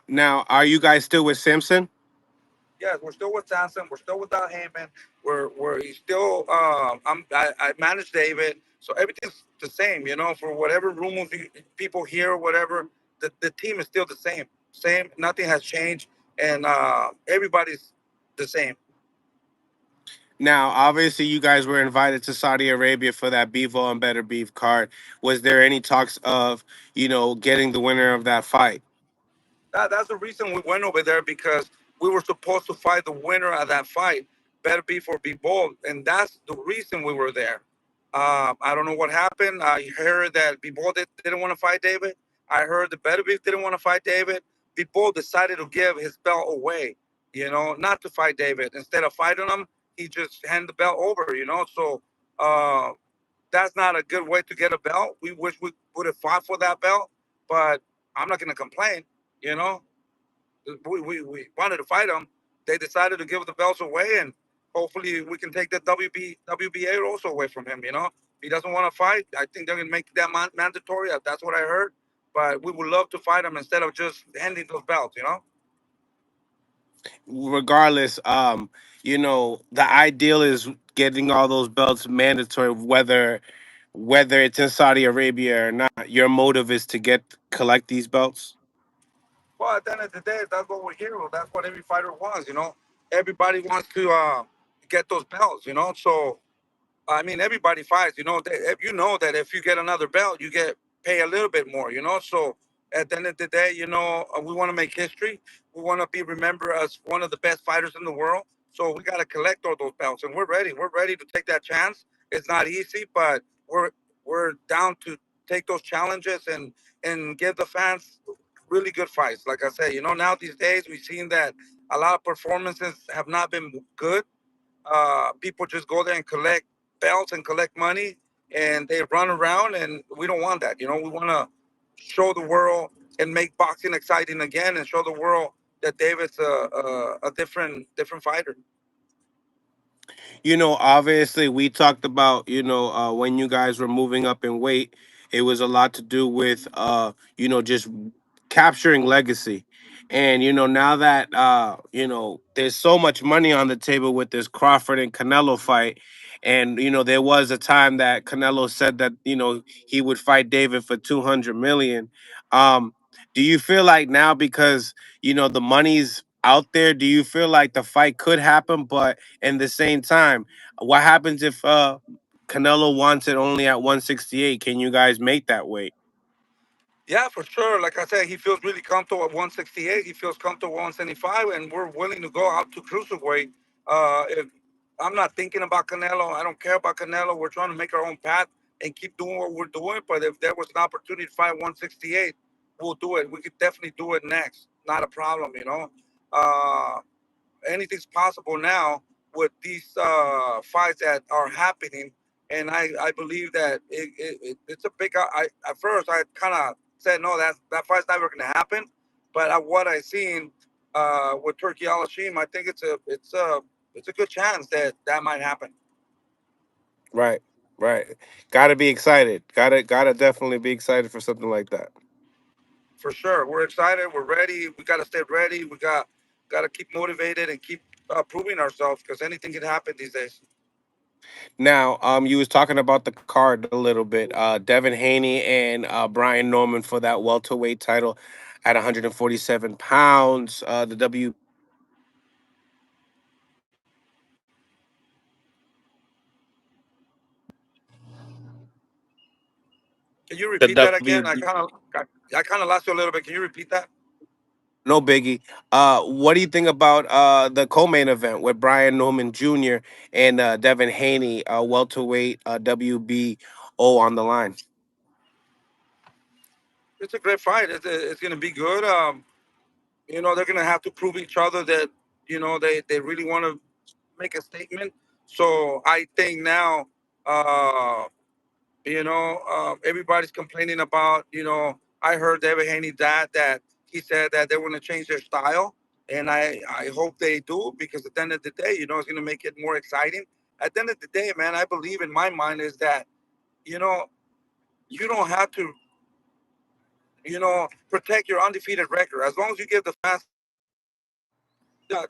Now, are you guys still with Simpson? Yes, we're still with Samson. We're still without Heyman. We're he's still. I manage David, so everything's the same. For whatever rumors people hear, whatever, the team is still the same. Same. Nothing has changed, and everybody's the same. Now, obviously, you guys were invited to Saudi Arabia for that Bevo and Better Beef card. Was there any talks of, getting the winner of that fight? That's the reason we went over there because we were supposed to fight the winner of that fight, Better Beef or Be Bold, and that's the reason we were there. I don't know what happened. I heard that Be Bold didn't want to fight David. I heard the Better Beef didn't want to fight David. Be Bold decided to give his belt away, not to fight David. Instead of fighting him, he just handed the belt over, So uh, that's not a good way to get a belt. We wish we would have fought for that belt, but I'm not going to complain. You know, we wanted to fight them. They decided to give the belts away, and hopefully we can take the WBA also away from him. If he doesn't want to fight, I think they're going to make that mandatory. That's what I heard. But we would love to fight him instead of just handing those belts. Regardless, the ideal is getting all those belts mandatory, whether it's in Saudi Arabia or not. Your motive is to collect these belts. Well, at the end of the day, that's what we're here. That's what every fighter wants. Everybody wants to get those belts. So I mean, everybody fights. That if you get another belt, you get pay a little bit more. So at the end of the day, we want to make history. We want to be remembered as one of the best fighters in the world. So we got to collect all those belts, and we're ready. We're ready to take that chance. It's not easy, but we're down to take those challenges and give the fans really good fights. Like I said, now these days we've seen that a lot of performances have not been good. People just go there and collect belts and collect money, and they run around, and we don't want that. We want to show the world and make boxing exciting again, and show the world that David's a different fighter. Obviously, we talked about, when you guys were moving up in weight, it was a lot to do with, just capturing legacy. And, now that, there's so much money on the table with this Crawford and Canelo fight. And, there was a time that Canelo said that, he would fight David for 200 million. Um, do you feel like now, because, the money's out there, do you feel like the fight could happen? But in the same time, what happens if Canelo wants it only at 168? Can you guys make that weight? Yeah, for sure. Like I said, he feels really comfortable at 168. He feels comfortable at 175, and we're willing to go out to cruiserweight. If I'm not thinking about Canelo, I don't care about Canelo. We're trying to make our own path and keep doing what we're doing. But if there was an opportunity to fight 168, we'll do it. We could definitely do it next. Not a problem. Uh, Anything's possible now with these fights that are happening. And I believe that it's a big. At first I kind of said no, that fight's never going to happen. But at what I seen with Turkey Al Hashim, I think it's a good chance that that might happen. Right, right. Gotta be excited. Gotta definitely be excited for something like that. For sure, we're excited. We're ready. We got to stay ready. We got to keep motivated and keep proving ourselves because anything can happen these days. Now, you was talking about the card a little bit. Devin Haney and Brian Norman for that welterweight title at 147 pounds. The Can you repeat that again? WB. I kind of lost you a little bit. Can you repeat that? No biggie. What do you think about the co-main event with Brian Norman Jr. and Devin Haney, welterweight WBO on the line? It's a great fight. It's going to be good. They're going to have to prove each other that they really want to make a statement. So I think now, uh, everybody's complaining about. I heard David Haney that he said that they want to change their style, and I hope they do because at the end of the day, it's going to make it more exciting. At the end of the day, man, I believe in my mind is that you know you don't have to protect your undefeated record. As long as you give the fans,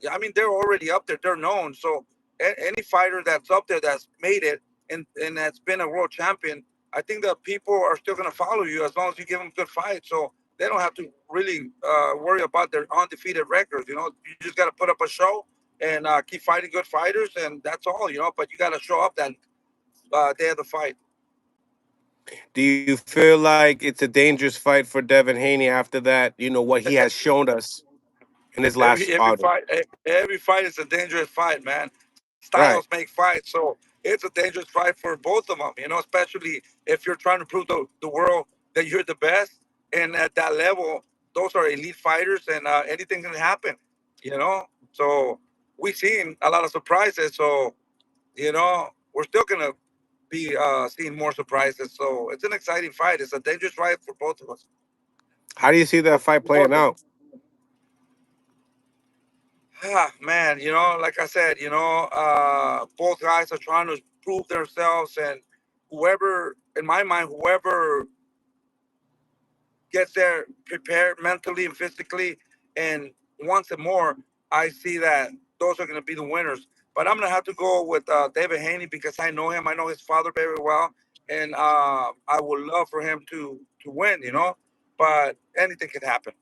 I mean, they're already up there. They're known. So any fighter that's up there that's made it and that's been a world champion, I think that people are still going to follow you as long as you give them good fights. So they don't have to really worry about their undefeated records. You just got to put up a show and keep fighting good fighters, and that's all. But you got to show up that day of the fight. Do you feel like it's a dangerous fight for Devin Haney after that? What he has shown us in his last outing. Every fight is a dangerous fight, man. Styles Right. make fights, so it's a dangerous fight for both of them. Especially if you're trying to prove the world that you're the best, and at that level, those are elite fighters, and anything can happen. So we've seen a lot of surprises. So we're still gonna be seeing more surprises. So it's an exciting fight. It's a dangerous fight for both of us. How do you see that fight playing out? Man, like I said, both guys are trying to prove themselves, and whoever, in my mind, whoever gets there prepared mentally and physically and wants it more, I see that those are going to be the winners. But I'm going to have to go with David Haney because I know him. I know his father very well, and I would love for him to win. But anything can happen.